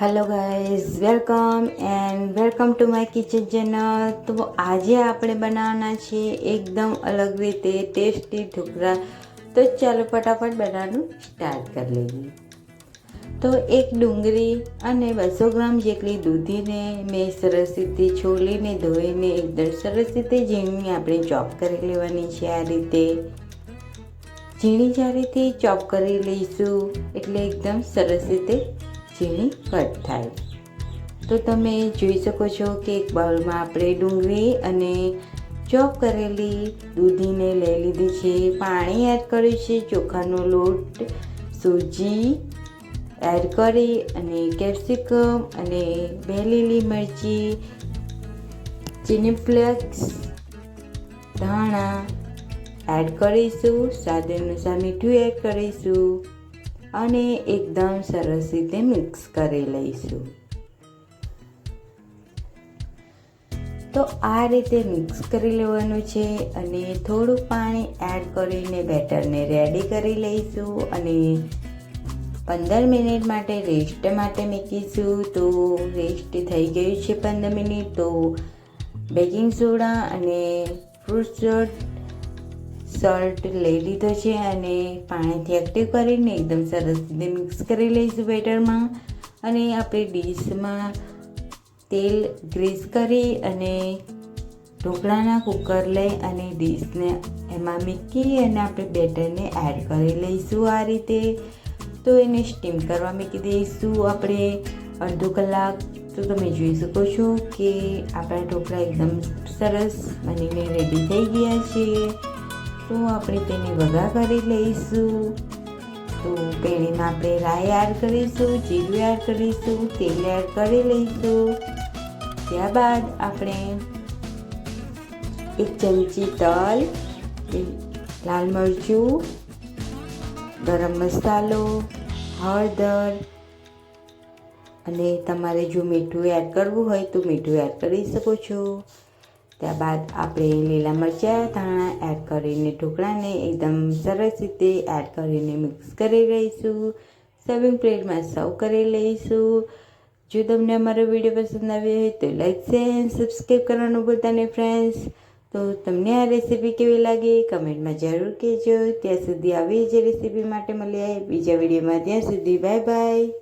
Hello guys, welcome to my kitchen channel. તો આજે આપણે બનાવવાના છે એકદમ અલગ રીતે ટેસ્ટી ઢોકળા। તો ચાલો ફટાફટ બનાવવાનું સ્ટાર્ટ કરી લઈએ। તો એક ડુંગળી અને 200 ગ્રામ જેટલી દૂધીને મેં સરસ રીતે છોલીને ધોઈને એકદમ સરસ રીતે ઝીણી આપણે ચોપ કરી લેવાની છે। આ રીતે ઝીણી જારીથી ચોપ કરી લઈશું એટલે એકદમ સરસ રીતે ઝીણી કટ થાય। તો તમે જોઈ શકો છો કે એક બાઉલમાં આપણે ડુંગળી અને ચોપ કરેલી દૂધીને લઈ લીધી છે, પાણી એડ કર્યું છે, ચોખાનો લોટ, સૂજી એડ કરી અને કેપ્સિકમ અને 2 લીલી મરચી, ચીલી ફ્લેક્સ, ધાણા એડ કરીશું, સ્વાદ અનુસાર મીઠું એડ કરીશું અને એકદમ સરસ રીતે મિક્સ કરી લઈશું। તો આ રીતે મિક્સ કરી લેવાનું છે અને થોડું પાણી એડ કરીને બેટરને રેડી કરી લઈશું અને 15 મિનિટ માટે રેસ્ટ માટે મૂકીશું। તો રેસ્ટ થઈ ગયું છે 15 મિનિટ। તો બેકિંગ સોડા અને ફ્રૂટ સોલ્ટ લઈ લીધો છે અને પાણીથી એક્ટિવ કરીને એકદમ સરસ રીતે મિક્સ કરી લઈશું બેટરમાં। અને આપણે ડીશમાં તેલ ગ્રીસ કરી અને ઢોકળાના કુકર લઈ અને ડીશને એમાં મૂકી અને આપણે બેટરને એડ કરી લઈશું આ રીતે। તો એને સ્ટીમ કરવા મૂકી દઈશું આપણે અડધો કલાક। તો તમે જોઈ શકો છો કે આપણા ઢોકળા એકદમ સરસ બનીને રેડી થઈ ગયા છે। તો આપણે તેને વઘાર કરી લઈશું। તો પેણીમાં આપણે રાઈ એડ કરીશું, જીરું એડ કરીશું, તેલ એડ કરી લઈશું। ત્યારબાદ આપણે 1 ચમચી તલ, લાલ મરચું, ગરમ મસાલો, હળદર અને તમારે જો મીઠું એડ કરવું હોય તો મીઠું એડ કરી શકો છો। ત્યારબાદ આપણે લીલા મરચાં, ધાણા એડ કરીને ઢોકળાને એકદમ સરસ રીતે એડ કરીને મિક્સ કરી લઈશું। સર્વિંગ પ્લેટમાં સર્વ કરી લઈશું। જો તમને અમારો વિડીયો પસંદ આવ્યો હોય તો લાઈક, શેર અને સબસ્ક્રાઈબ કરવાનું ભૂલતા નહીં ફ્રેન્ડ્સ। તો તમને આ રેસીપી કેવી લાગી કમેન્ટમાં જરૂર કહેજો। ત્યાં સુધી આવી જ રેસીપી માટે મળીએ બીજા વિડીયોમાં। ત્યાં સુધી બાય બાય।